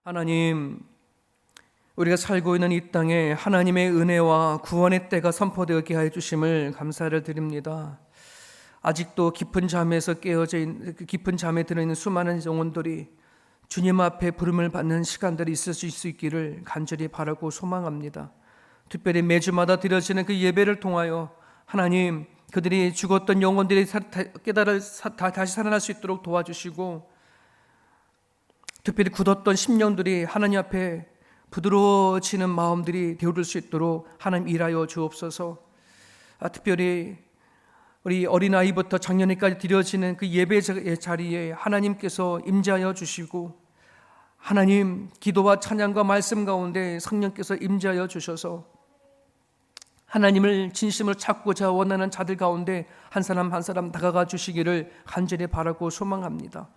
하나님, 우리가 살고 있는 이 땅에 하나님의 은혜와 구원의 때가 선포되었게 하여 주심을 감사를 드립니다. 아직도 깊은 잠에 들어있는 수많은 영혼들이 주님 앞에 부름을 받는 시간들이 있을 수 있기를 간절히 바라고 소망합니다. 특별히 매주마다 드려지는 그 예배를 통하여 하나님, 그들이 죽었던 영혼들이 다시 살아날 수 있도록 도와주시고, 특별히 굳었던 심령들이 하나님 앞에 부드러워지는 마음들이 되어줄 수 있도록 하나님 일하여 주옵소서. 특별히 우리 어린아이부터 장년회까지 드려지는 그 예배의 자리에 하나님께서 임재하여 주시고, 하나님 기도와 찬양과 말씀 가운데 성령께서 임재하여 주셔서 하나님을 진심으로 찾고자 원하는 자들 가운데 한 사람 한 사람 다가가 주시기를 간절히 바라고 소망합니다.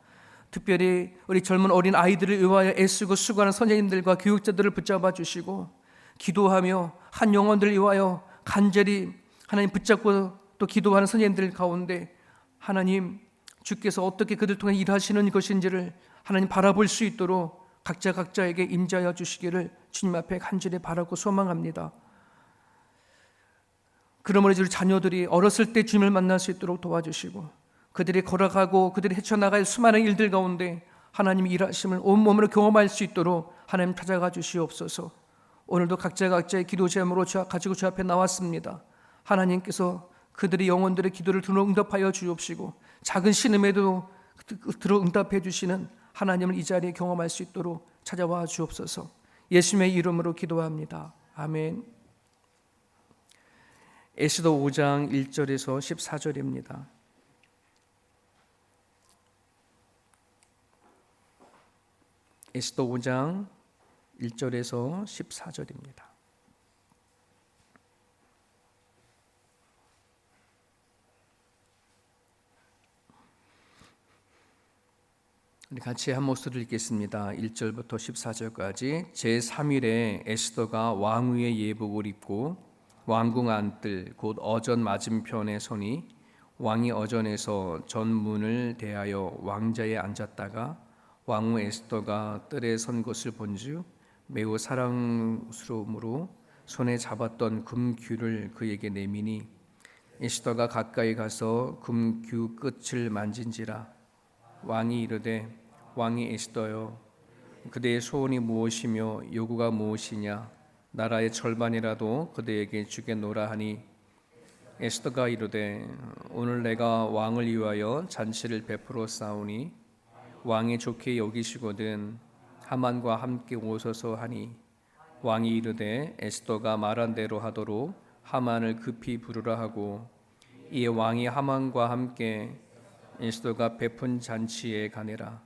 특별히 우리 젊은 어린 아이들을 위하여 애쓰고 수고하는 선생님들과 교육자들을 붙잡아 주시고, 기도하며 한 영혼들을 위하여 간절히 하나님 붙잡고 또 기도하는 선생님들 가운데 하나님 주께서 어떻게 그들 통해 일하시는 것인지를 하나님 바라볼 수 있도록 각자에게 임재하여 주시기를 주님 앞에 간절히 바라고 소망합니다. 그러므로 우리 자녀들이 어렸을 때 주님을 만날 수 있도록 도와주시고, 그들이 걸어가고 그들이 헤쳐나갈 수많은 일들 가운데 하나님의 일하심을 온몸으로 경험할 수 있도록 하나님 찾아가 주시옵소서. 오늘도 각자의 기도 제목으로 가지고 주 앞에 나왔습니다. 하나님께서 그들의 영혼들의 기도를 들어 응답하여 주옵시고, 작은 신음에도 들어 응답해 주시는 하나님을 이 자리에 경험할 수 있도록 찾아와 주옵소서. 예수님의 이름으로 기도합니다. 아멘. 에스더 5장 1절에서 14절입니다. 에스더 5장 1절에서 14절입니다. 우리 같이 한 목소리를 읽겠습니다. 1절부터 14절까지. 제3일에 에스더가 왕위의 예복을 입고 왕궁 안뜰 곧 어전 맞은편에 서니, 왕이 어전에서 전문을 대하여 왕자에 앉았다가 왕후 에스더가 뜰에 선 것을 본즉 매우 사랑스러움으로 손에 잡았던 금규를 그에게 내미니, 에스더가 가까이 가서 금규 끝을 만진지라. 왕이 이르되, 왕이 에스더여, 그대의 소원이 무엇이며 요구가 무엇이냐? 나라의 절반이라도 그대에게 주겠노라 하니, 에스더가 이르되, 오늘 내가 왕을 위하여 잔치를 베풀어 싸우니 왕이 좋게 여기시거든 하만과 함께 오소서 하니, 왕이 이르되 에스더가 말한 대로 하도록 하만을 급히 부르라 하고, 이에 왕이 하만과 함께 에스더가 베푼 잔치에 가니라.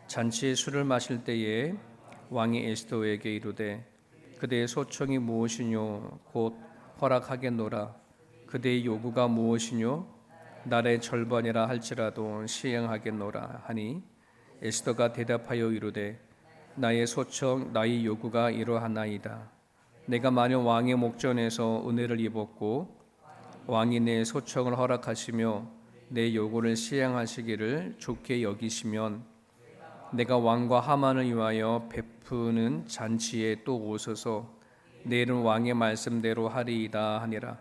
잔치에 술을 마실 때에 왕이 에스더에게 이르되, 그대의 소청이 무엇이뇨? 곧 허락하겠노라. 그대의 요구가 무엇이뇨? 나라의 절반이라 할지라도 시행하겠노라 하니, 에스더가 대답하여 이르되, 나의 소청 나의 요구가 이러하나이다. 내가 만일 왕의 목전에서 은혜를 입었고 왕이 내 소청을 허락하시며 내 요구를 시행하시기를 좋게 여기시면, 내가 왕과 하만을 위하여 베푸는 잔치에 또 오소서. 내일은 왕의 말씀대로 하리이다 하니라.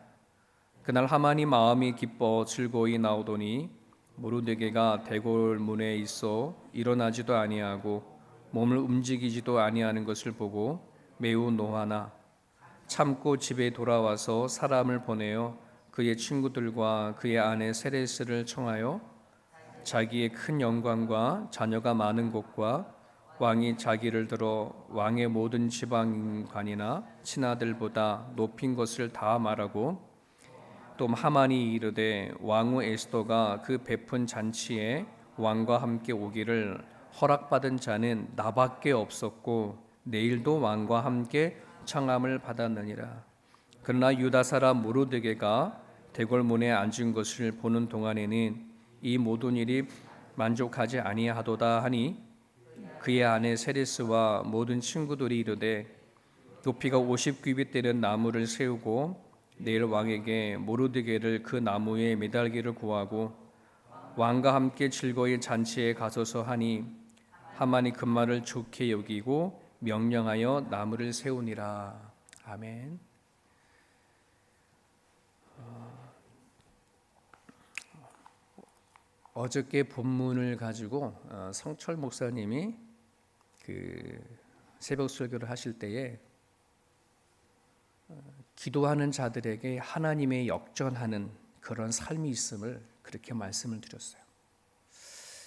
그날 하만이 마음이 기뻐 즐거이 나오더니 모르드게가 대궐문에 있어 일어나지도 아니하고 몸을 움직이지도 아니하는 것을 보고 매우 노하나 참고 집에 돌아와서 사람을 보내어 그의 친구들과 그의 아내 세레스를 청하여 자기의 큰 영광과 자녀가 많은 곳과 왕이 자기를 들어 왕의 모든 지방관이나 친아들보다 높인 것을 다 말하고, 또 하만이 이르되 왕후 에스더가 그 베푼 잔치에 왕과 함께 오기를 허락받은 자는 나밖에 없었고 내일도 왕과 함께 청함을 받았느니라. 그러나 유다 사람 모르드게가 대궐문에 앉은 것을 보는 동안에는 이 모든 일이 만족하지 아니하도다 하니, 그의 아내 세레스와 모든 친구들이 이르되, 높이가 50규빗 되는 나무를 세우고 내일 왕에게 모르드게를 그 나무에 매달기를 구하고 왕과 함께 즐거이 잔치에 가소서 하니, 하만이 그 말을 좋게 여기고 명령하여 나무를 세우니라. 아멘. 어저께 본문을 가지고 성철 목사님이 그 새벽 설교를 하실 때에 기도하는 자들에게 하나님의 역전하는 그런 삶이 있음을 그렇게 말씀을 드렸어요.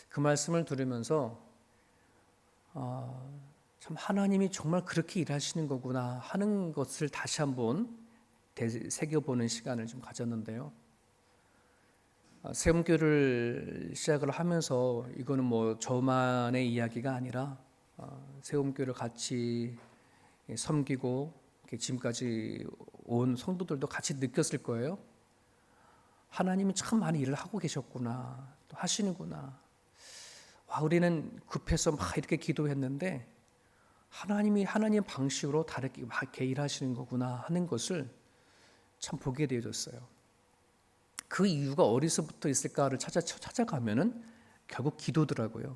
그 말씀을 들으면서 참 하나님이 정말 그렇게 일하시는 거구나 하는 것을 다시 한번 되새겨보는 시간을 좀 가졌는데요. 세움교를 시작을 하면서 이거는 뭐 저만의 이야기가 아니라 세움교를 같이 섬기고 지금까지 온 성도들도 같이 느꼈을 거예요. 하나님이 참 많이 일을 하고 계셨구나, 또 하시는구나. 와, 우리는 급해서 막 이렇게 기도했는데 하나님이 하나님 방식으로 다르게 막 이렇게 일하시는 거구나 하는 것을 참 보게 되어졌어요. 그 이유가 어디서부터 있을까를 찾아가면은 결국 기도더라고요.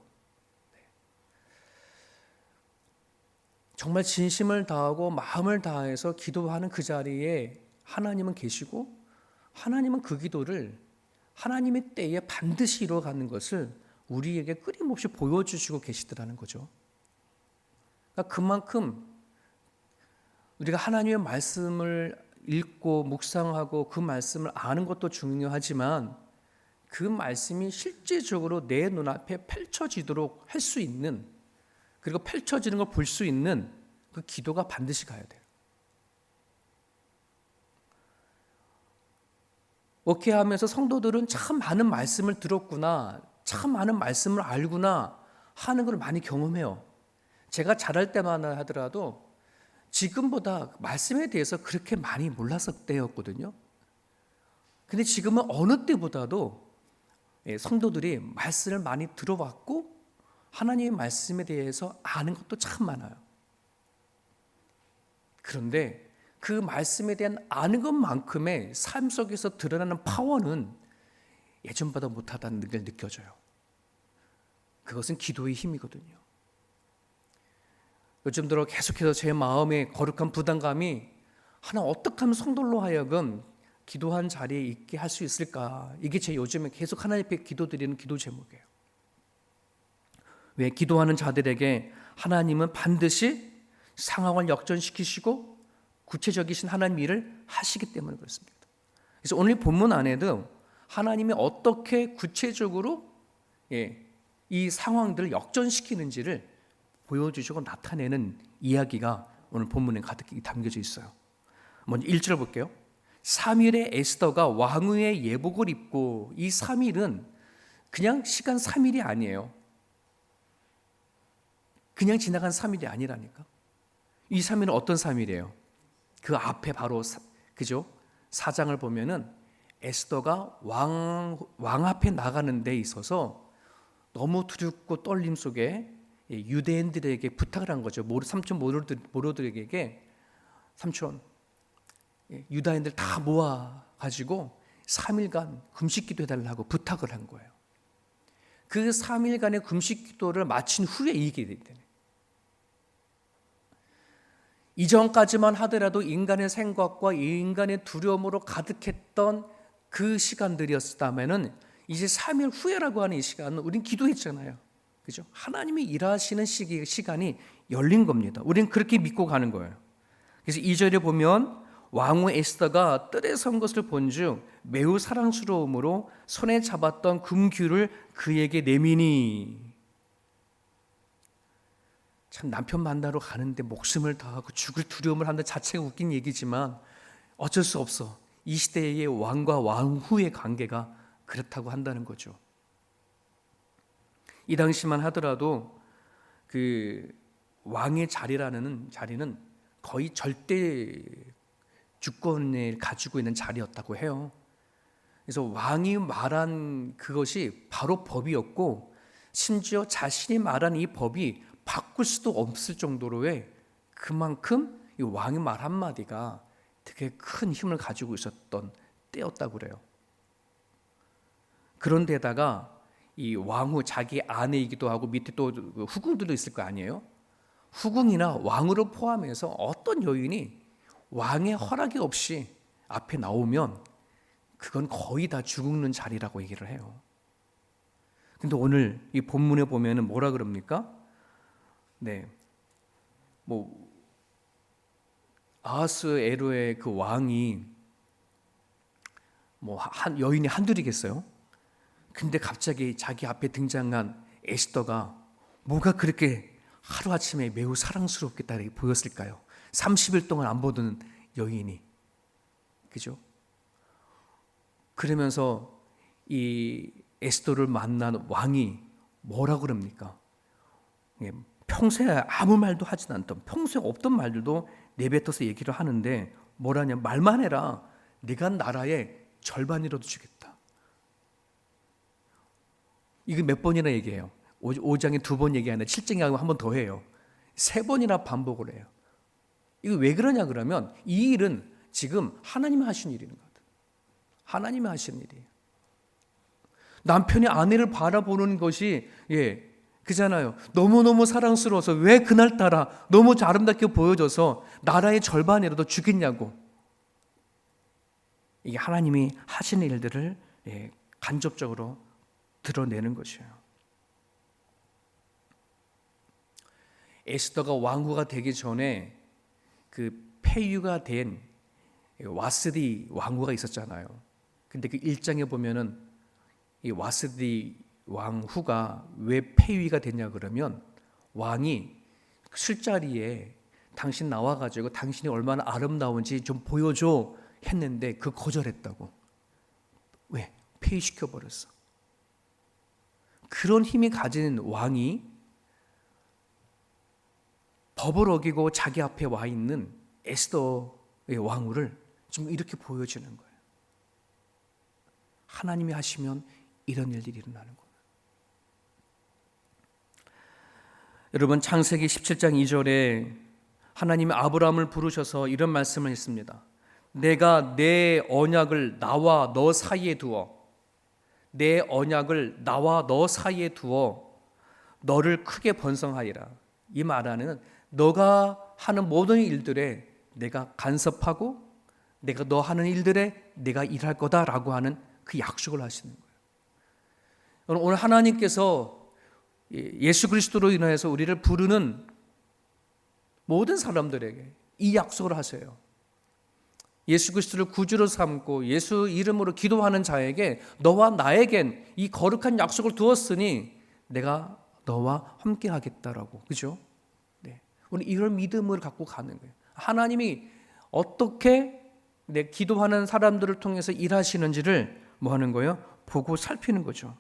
정말 진심을 다하고 마음을 다해서 기도하는 그 자리에 하나님은 계시고 하나님은 그 기도를 하나님의 때에 반드시 이루어가는 것을 우리에게 끊임없이 보여주시고 계시더라는 거죠. 그러니까 그만큼 우리가 하나님의 말씀을 읽고 묵상하고 그 말씀을 아는 것도 중요하지만 그 말씀이 실제적으로 내 눈앞에 펼쳐지도록 할 수 있는, 그리고 펼쳐지는 걸 볼 수 있는 그 기도가 반드시 가야 돼요. 어떻게 하면서 성도들은 참 많은 말씀을 들었구나, 참 많은 말씀을 알구나 하는 걸 많이 경험해요. 제가 잘할 때만 하더라도 지금보다 말씀에 대해서 그렇게 많이 몰랐을 때였거든요. 근데 지금은 어느 때보다도 성도들이 말씀을 많이 들어왔고 하나님의 말씀에 대해서 아는 것도 참 많아요. 그런데 그 말씀에 대한 아는 것만큼의 삶 속에서 드러나는 파워는 예전보다 못하다는 걸 느껴져요. 그것은 기도의 힘이거든요. 요즘 들어 계속해서 제 마음에 거룩한 부담감이 하나 어떻게 하면 성도로 하여금 기도한 자리에 있게 할 수 있을까? 이게 제 요즘에 계속 하나님 앞에 기도드리는 기도 제목이에요. 왜? 기도하는 자들에게 하나님은 반드시 상황을 역전시키시고 구체적이신 하나님 일을 하시기 때문에 그렇습니다. 그래서 오늘 본문 안에도 하나님이 어떻게 구체적으로 이 상황들을 역전시키는지를 보여주시고 나타내는 이야기가 오늘 본문에 가득 담겨져 있어요. 먼저 1절 볼게요. 3일에 에스더가 왕후의 예복을 입고, 이 3일은 그냥 시간 3일이 아니에요. 그냥 지나간 3일이 아니라니까. 이 3일은 어떤 3일이에요? 그 앞에 바로 그죠? 4장을 보면은 에스더가 왕 앞에 나가는 데 있어서 너무 두렵고 떨림 속에 유대인들에게 부탁을 한 거죠. 삼촌 모로들에게 삼촌 유다인들 다 모아 가지고 3일간 금식 기도 해달라고 부탁을 한 거예요. 그 3일간의 금식 기도를 마친 후에 이게 되네. 이전까지만 하더라도 인간의 생각과 인간의 두려움으로 가득했던 그 시간들이었다면은 이제 3일 후에라고 하는 이 시간은 우린 기도했잖아요. 그죠? 하나님이 일하시는 시간이 열린 겁니다. 우리는 그렇게 믿고 가는 거예요. 그래서 2절에 보면 왕후 에스더가 뜰에 선 것을 본즉 매우 사랑스러움으로 손에 잡았던 금규를 그에게 내미니. 참, 남편 만나러 가는데 목숨을 다하고 죽을 두려움을 한다는 자체가 웃긴 얘기지만 어쩔 수 없어. 이 시대의 왕과 왕후의 관계가 그렇다고 한다는 거죠. 이 당시만 하더라도 그 왕의 자리는 거의 절대 주권을 가지고 있는 자리였다고 해요. 그래서 왕이 말한 그것이 바로 법이었고, 심지어 자신이 말한 이 법이 바꿀 수도 없을 정도로의 그만큼 이 왕의 말 한마디가 되게 큰 힘을 가지고 있었던 때였다고 그래요. 그런데다가 이 왕후 자기 아내이기도 하고 밑에 또 후궁들도 있을 거 아니에요. 후궁이나 왕후를 포함해서 어떤 여인이 왕의 허락이 없이 앞에 나오면 그건 거의 다 죽는 자리라고 얘기를 해요. 근데 오늘 이 본문에 보면은 뭐라 그럽니까? 네, 뭐 아하스에로의 그 왕이 뭐 한 여인이 한둘이겠어요? 근데 갑자기 자기 앞에 등장한 에스더가 뭐가 그렇게 하루아침에 매우 사랑스럽게 보였을까요? 30일 동안 안 보던 여인이, 그죠? 그러면서 이 에스더를 만난 왕이 뭐라고 그럽니까? 평소에 아무 말도 하진 않던, 평소에 없던 말들도 내뱉어서 얘기를 하는데 뭐라냐, 말만 해라. 내가 나라의 절반이라도 주겠다. 이거 몇 번이나 얘기해요. 5장에 2번 얘기하는데 7장에 한 번 더 해요. 3번이나 반복을 해요. 이거 왜 그러냐 그러면 이 일은 지금 하나님이 하신 일인 거거든. 하나님이 하신 일이에요. 남편이 아내를 바라보는 것이 그잖아요. 너무너무 사랑스러워서 왜 그날따라 너무 아름답게 보여져서 나라의 절반이라도 주겠냐고. 이게 하나님이 하시는 일들을 간접적으로 드러내는 것이에요. 에스더가 왕후가 되기 전에 그 폐유가 된 와스디 왕후가 있었잖아요. 근데 그 1장에 보면은 이 와스디 왕후가 왜 폐위가 됐냐 그러면 왕이 술자리에 당신 나와가지고 당신이 얼마나 아름다운지 좀 보여줘 했는데 그 거절했다고. 왜? 폐위시켜버렸어. 그런 힘이 가진 왕이 법을 어기고 자기 앞에 와 있는 에스더의 왕후를 지금 이렇게 보여주는 거예요. 하나님이 하시면 이런 일들이 일어나는 거예요. 여러분, 창세기 17장 2절에 하나님이 아브라함을 부르셔서 이런 말씀을 했습니다. 내가 내 언약을 나와 너 사이에 두어, 내 언약을 나와 너 사이에 두어 너를 크게 번성하리라. 이 말 안에는 너가 하는 모든 일들에 내가 간섭하고 내가 너 하는 일들에 내가 일할 거다라고 하는 그 약속을 하시는 거예요. 오늘 하나님께서 예수 그리스도로 인하여서 우리를 부르는 모든 사람들에게 이 약속을 하세요. 예수 그리스도를 구주로 삼고 예수 이름으로 기도하는 자에게 너와 나에겐 이 거룩한 약속을 두었으니 내가 너와 함께 하겠다라고. 그죠? 네. 우리 이런 믿음을 갖고 가는 거예요. 하나님이 어떻게 내 기도하는 사람들을 통해서 일하시는지를 뭐 하는 거예요? 보고 살피는 거죠.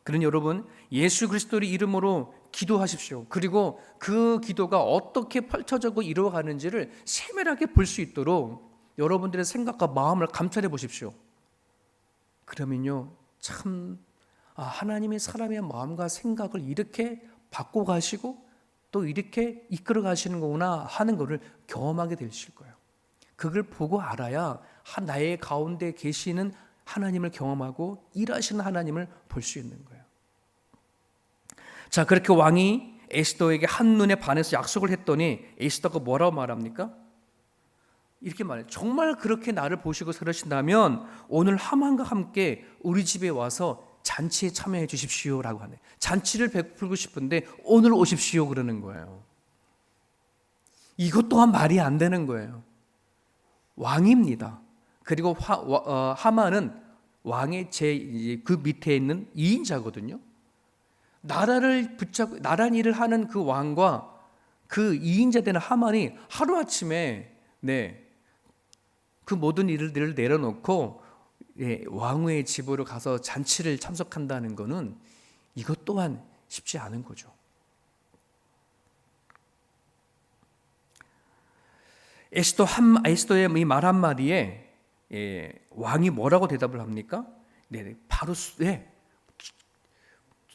그러니 여러분, 예수 그리스도의 이름으로 기도하십시오. 그리고 그 기도가 어떻게 펼쳐지고 이루어가는지를 세밀하게 볼 수 있도록 여러분들의 생각과 마음을 감찰해 보십시오. 그러면요, 참 하나님이 사람의 마음과 생각을 이렇게 바꿔 가시고 또 이렇게 이끌어 가시는 거구나 하는 것을 경험하게 되실 거예요. 그걸 보고 알아야 나의 가운데 계시는 하나님을 경험하고 일하시는 하나님을 볼 수 있는 거예요. 자, 그렇게 왕이 에스더에게 한눈에 반해서 약속을 했더니 에스더가 뭐라고 말합니까? 이렇게 말해요. 정말 그렇게 나를 보시고 그러신다면 오늘 하만과 함께 우리 집에 와서 잔치에 참여해 주십시오라고 하네. 잔치를 베풀고 싶은데 오늘 오십시오 그러는 거예요. 이것 또한 말이 안 되는 거예요. 왕입니다. 그리고 하만은 왕의 그 밑에 있는 2인자거든요. 나라를 붙잡고 나란 일을 하는 그 왕과 그 2인자 되는 하만이 하루아침에 그 모든 일들을 내려놓고 왕후의 집으로 가서 잔치를 참석한다는 것은 이것 또한 쉽지 않은 거죠. 에스더의 이 말 한마디에 왕이 뭐라고 대답을 합니까? 바로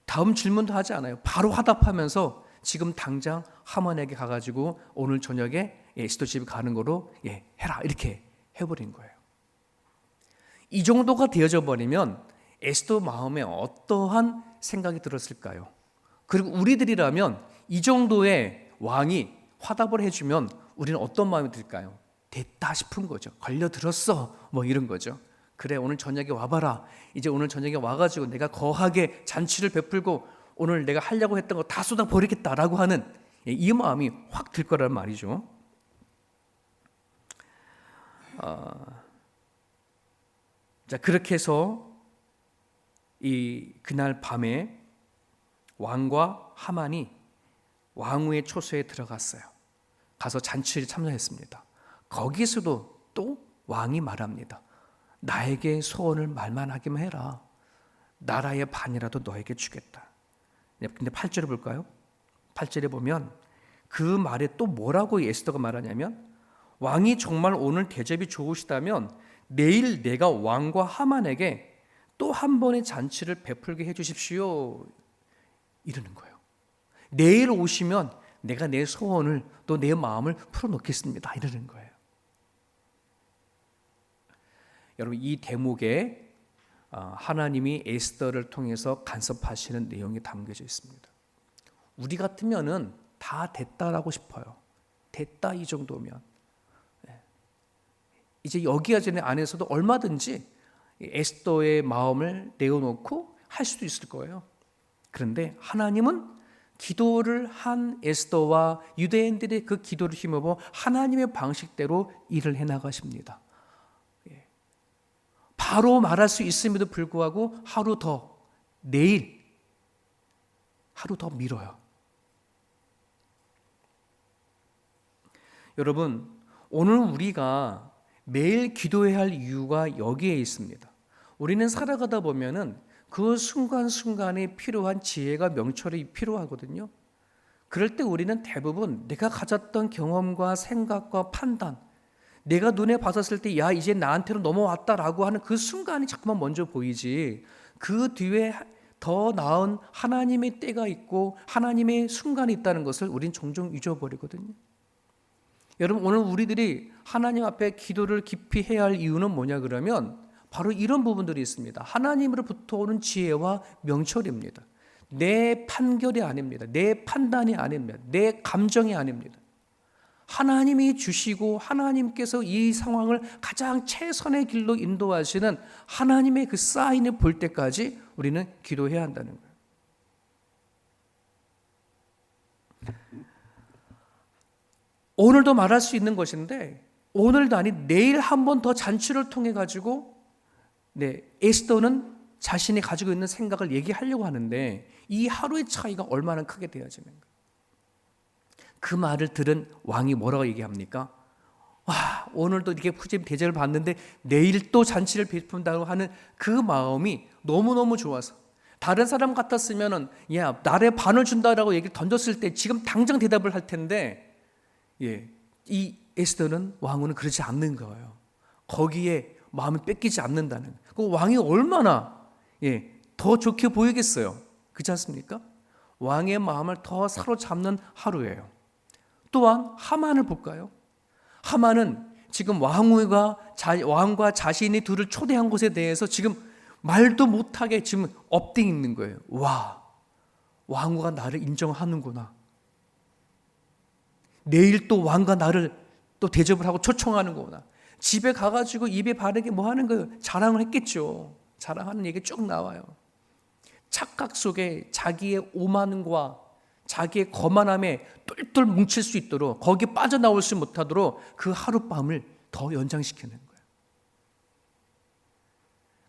다음 질문도 하지 않아요. 바로 화답하면서 지금 당장 하만에게 가가지고 오늘 저녁에 에스더 집에 가는 거로 해라 이렇게 해버린 거예요. 이 정도가 되어져 버리면 에스더 마음에 어떠한 생각이 들었을까요? 그리고 우리들이라면 이 정도의 왕이 화답을 해주면 우리는 어떤 마음이 들까요? 됐다 싶은 거죠. 걸려들었어, 뭐 이런 거죠. 그래, 오늘 저녁에 와봐라. 이제 오늘 저녁에 와가지고 내가 거하게 잔치를 베풀고 오늘 내가 하려고 했던 거 다 쏟아버리겠다라고 하는 이 마음이 확 들 거란 말이죠. 자, 그렇게 해서 그날 밤에 왕과 하만이 왕후의 초소에 들어갔어요. 가서 잔치를 참여했습니다. 거기서도 또 왕이 말합니다. 나에게 소원을 말만 하기만 해라. 나라의 반이라도 너에게 주겠다. 근데 8절을 볼까요? 8절에 보면 그 말에 또 뭐라고 에스더가 말하냐면, 왕이 정말 오늘 대접이 좋으시다면 내일 내가 왕과 하만에게 또 한 번의 잔치를 베풀게 해주십시오, 이러는 거예요. 내일 오시면 내가 내 소원을 또 내 마음을 풀어놓겠습니다, 이러는 거예요. 여러분, 이 대목에 하나님이 에스더를 통해서 간섭하시는 내용이 담겨져 있습니다. 우리 같으면은 다 됐다라고 싶어요. 됐다, 이 정도면. 이제 여기가 전에 안에서도 얼마든지 에스더의 마음을 내어놓고 할 수도 있을 거예요. 그런데 하나님은 기도를 한 에스더와 유대인들의 그 기도를 힘입어 하나님의 방식대로 일을 해나가십니다. 바로 말할 수 있음에도 불구하고 하루 더, 내일 하루 더 미뤄요. 여러분, 오늘 우리가 매일 기도해야 할 이유가 여기에 있습니다. 우리는 살아가다 보면은 그 순간순간에 필요한 지혜가 명철이 필요하거든요. 그럴 때 우리는 대부분 내가 가졌던 경험과 생각과 판단, 내가 눈에 봤었을 때 야, 이제 나한테로 넘어왔다라고 하는 그 순간이 자꾸만 먼저 보이지, 그 뒤에 더 나은 하나님의 때가 있고 하나님의 순간이 있다는 것을 우린 종종 잊어버리거든요. 여러분, 오늘 우리들이 하나님 앞에 기도를 깊이 해야 할 이유는 뭐냐 그러면 바로 이런 부분들이 있습니다. 하나님으로부터 오는 지혜와 명철입니다. 내 판결이 아닙니다. 내 판단이 아닙니다. 내 감정이 아닙니다. 하나님이 주시고 하나님께서 이 상황을 가장 최선의 길로 인도하시는 하나님의 그 사인을 볼 때까지 우리는 기도해야 한다는 거예요. 오늘도 말할 수 있는 것인데, 오늘도 아니 내일 한 번 더 잔치를 통해 가지고 에스더는 자신이 가지고 있는 생각을 얘기하려고 하는데 이 하루의 차이가 얼마나 크게 되어지는가. 그 말을 들은 왕이 뭐라고 얘기합니까? 와, 오늘도 이렇게 푸짐 대접을 받는데 내일 또 잔치를 베푼다고 하는 그 마음이 너무너무 좋아서, 다른 사람 같았으면은 야, 나라의 반을 준다라고 얘기를 던졌을 때 지금 당장 대답을 할 텐데, 이 에스더는, 왕후는 그렇지 않는 거예요. 거기에 마음을 뺏기지 않는다는, 그 왕이 얼마나 더 좋게 보이겠어요. 그렇지 않습니까? 왕의 마음을 더 사로잡는 하루예요. 또한 하만을 볼까요? 하만은 지금 왕과 자신이 둘을 초대한 것에 대해서 지금 말도 못하게 지금 엎드려 있는 거예요. 와, 왕후가 나를 인정하는구나. 내일 또 왕과 나를 또 대접을 하고 초청하는 거구나. 집에 가가지고 입에 바르게 뭐 하는 거예요? 자랑을 했겠죠. 자랑하는 얘기 쭉 나와요. 착각 속에 자기의 오만과 자기의 거만함에 똘똘 뭉칠 수 있도록, 거기 빠져나올 수 못하도록 그 하룻밤을 더 연장시키는 거예요.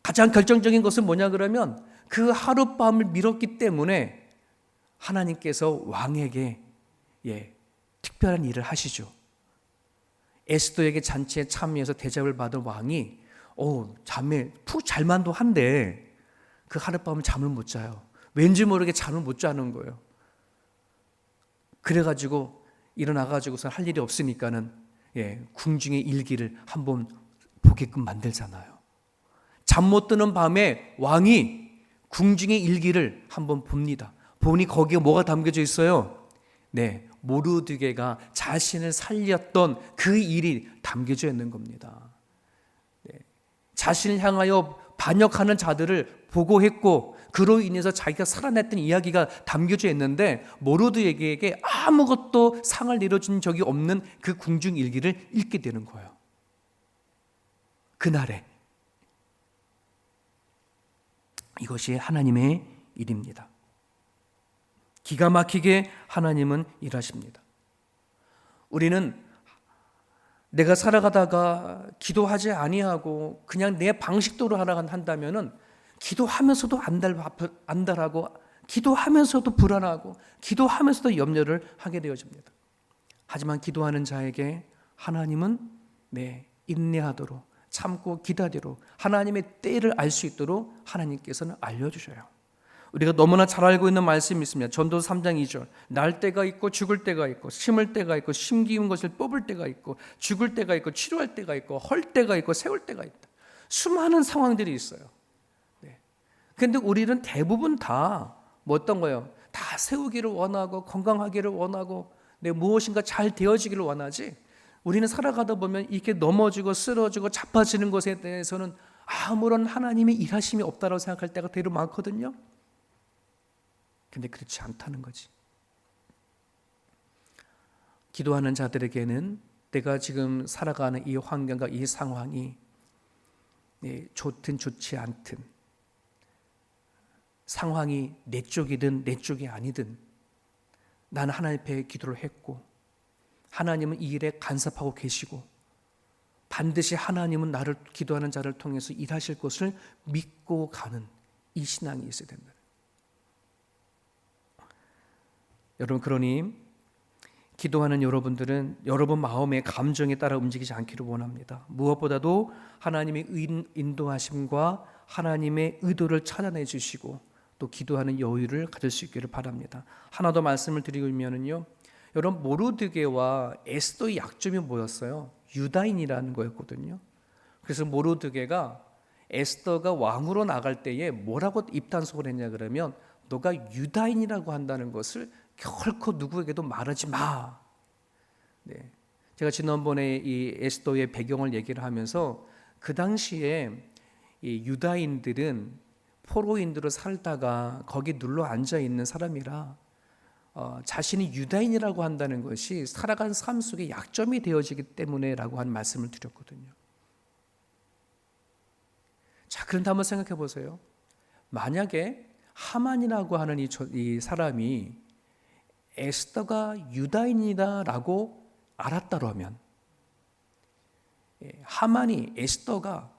가장 결정적인 것은 뭐냐 그러면 그 하룻밤을 미뤘기 때문에 하나님께서 왕에게 특별한 일을 하시죠. 에스더에게 잔치에 참여해서 대접을 받은 왕이 잠에 푹 잘만도 한데 그 하룻밤을 잠을 못 자요. 왠지 모르게 잠을 못 자는 거예요. 그래가지고 일어나가지고서 할 일이 없으니까는 궁중의 일기를 한번 보게끔 만들잖아요. 잠 못 드는 밤에 왕이 궁중의 일기를 한번 봅니다. 보니 거기에 뭐가 담겨져 있어요? 모르드게가 자신을 살렸던 그 일이 담겨져 있는 겁니다. 자신을 향하여 반역하는 자들을 보고했고 그로 인해서 자기가 살아냈던 이야기가 담겨져 있는데 모르드에게 아무것도 상을 내려준 적이 없는 그 궁중 일기를 읽게 되는 거예요. 그날에. 이것이 하나님의 일입니다. 기가 막히게 하나님은 일하십니다. 우리는 내가 살아가다가 기도하지 아니하고 그냥 내 방식대로 한다면은 기도하면서도 안달하고 기도하면서도 불안하고 기도하면서도 염려를 하게 되어집니다. 하지만 기도하는 자에게 하나님은 인내하도록 참고 기다리도록 하나님의 때를 알 수 있도록 하나님께서는 알려주셔요. 우리가 너무나 잘 알고 있는 말씀이 있습니다. 전도서 3장 2절 날 때가 있고 죽을 때가 있고 심을 때가 있고 심기운 것을 뽑을 때가 있고 죽을 때가 있고 치료할 때가 있고 헐 때가 있고 세울 때가 있다. 수많은 상황들이 있어요. 그런데 우리는 대부분 다 어떤 거예요? 다 세우기를 원하고 건강하기를 원하고 무엇인가 잘 되어지기를 원하지. 우리는 살아가다 보면 이렇게 넘어지고 쓰러지고 자빠지는 것에 대해서는 아무런 하나님의 일하심이 없다고 생각할 때가 되게 많거든요. 근데 그렇지 않다는 거지. 기도하는 자들에게는 내가 지금 살아가는 이 환경과 이 상황이 좋든 좋지 않든 상황이 내 쪽이든 내 쪽이 아니든 나는 하나님 앞에 기도를 했고 하나님은 이 일에 간섭하고 계시고 반드시 하나님은 나를 기도하는 자를 통해서 일하실 것을 믿고 가는 이 신앙이 있어야 된다. 여러분, 그러니 기도하는 여러분들은 여러분 마음의 감정에 따라 움직이지 않기를 원합니다. 무엇보다도 하나님의 인도하심과 하나님의 의도를 찾아내 주시고 또 기도하는 여유를 가질 수 있기를 바랍니다. 하나 더 말씀을 드리면요, 여러분 모르드게와 에스더의 약점이 뭐였어요? 유다인이라는 거였거든요. 그래서 모르드게가 에스더가 왕으로 나갈 때에 뭐라고 입단속을 했냐 그러면 너가 유다인이라고 한다는 것을 결코 누구에게도 말하지 마. 제가 지난번에 이 에스더의 배경을 얘기를 하면서 그 당시에 이 유다인들은 포로인들로 살다가 거기 눌러 앉아 있는 사람이라 자신이 유다인이라고 한다는 것이 살아간 삶 속에 약점이 되어지기 때문에라고 한 말씀을 드렸거든요. 자, 그런데 한번 생각해 보세요. 만약에 하만이라고 하는 이 사람이 에스더가 유다인이다라고 알았다면 하만이 에스더가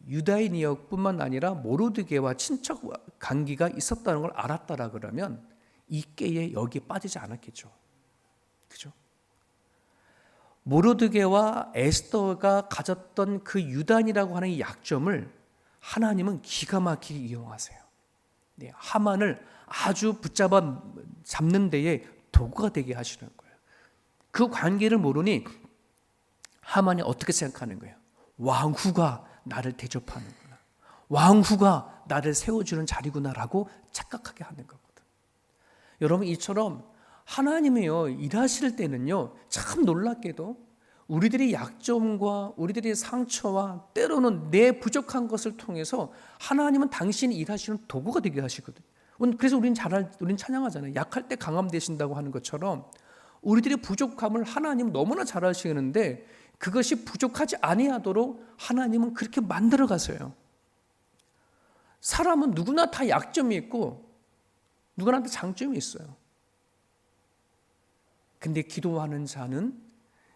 유다인이었뿐만 아니라 모르드게와 친척 관계가 있었다는 걸 알았다라 그러면 이 깨에 여기에 빠지지 않았겠죠. 그죠? 모르드게와 에스더가 가졌던 그 유다인이라고 하는 이 약점을 하나님은 기가 막히게 이용하세요. 하만을 아주 잡는 데에 도구가 되게 하시는 거예요. 그 관계를 모르니 하만이 어떻게 생각하는 거예요? 왕후가 나를 대접하는구나. 왕후가 나를 세워주는 자리구나라고 착각하게 하는 거거든. 여러분, 이처럼 하나님이요 일하실 때는요 참 놀랍게도 우리들의 약점과 우리들의 상처와 때로는 내 부족한 것을 통해서 하나님은 당신이 일하시는 도구가 되게 하시거든요. 그래서 우리는 찬양하잖아요. 약할 때 강함 되신다고 하는 것처럼 우리들의 부족함을 하나님은 너무나 잘 아시는데 그것이 부족하지 아니하도록 하나님은 그렇게 만들어 가세요. 사람은 누구나 다 약점이 있고 누구나 다 장점이 있어요. 근데 기도하는 자는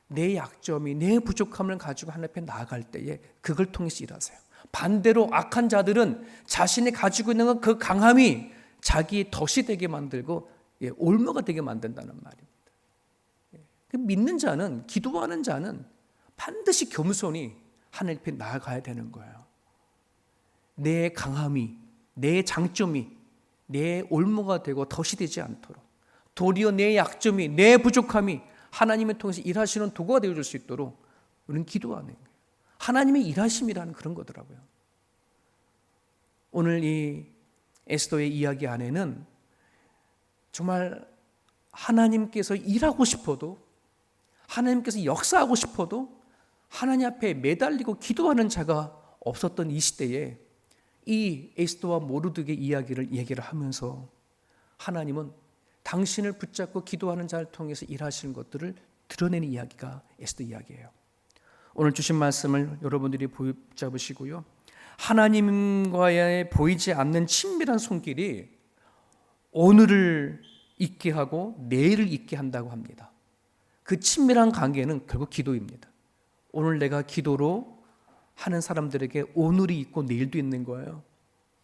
내 약점이 내 부족함을 가지고 하나님 앞에 나아갈 때에 그걸 통해서 일하세요. 반대로 악한 자들은 자신이 가지고 있는 그 강함이 자기 덫이 되게 만들고 올무가 되게 만든다는 말입니다. 믿는 자는, 기도하는 자는 반드시 겸손히 하나님 앞에 나아가야 되는 거예요. 내 강함이, 내 장점이 내 올무가 되고 덫이 되지 않도록 도리어 내 약점이, 내 부족함이 하나님을 통해서 일하시는 도구가 되어줄 수 있도록 우리는 기도하는 거예요. 하나님의 일하심이라는 그런 거더라고요. 오늘 이 에스더의 이야기 안에는 정말 하나님께서 일하고 싶어도 하나님께서 역사하고 싶어도 하나님 앞에 매달리고 기도하는 자가 없었던 이 시대에 이 에스더와 모르드게 이야기를 얘기를 하면서 하나님은 당신을 붙잡고 기도하는 자를 통해서 일하시는 것들을 드러내는 이야기가 에스더 이야기예요. 오늘 주신 말씀을 여러분들이 붙잡으시고요. 하나님과의 보이지 않는 친밀한 손길이 오늘을 있게 하고 내일을 있게 한다고 합니다. 그 친밀한 관계는 결국 기도입니다. 오늘 내가 기도로 하는 사람들에게 오늘이 있고 내일도 있는 거예요.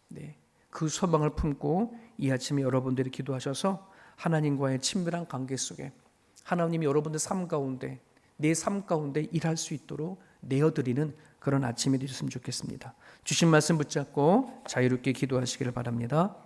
네, 그 소망을 품고 이 아침에 여러분들이 기도하셔서 하나님과의 친밀한 관계 속에 하나님이 여러분들 삶 가운데 내 삶 가운데 일할 수 있도록 내어드리는 그런 아침이 되셨으면 좋겠습니다. 주신 말씀 붙잡고 자유롭게 기도하시기를 바랍니다.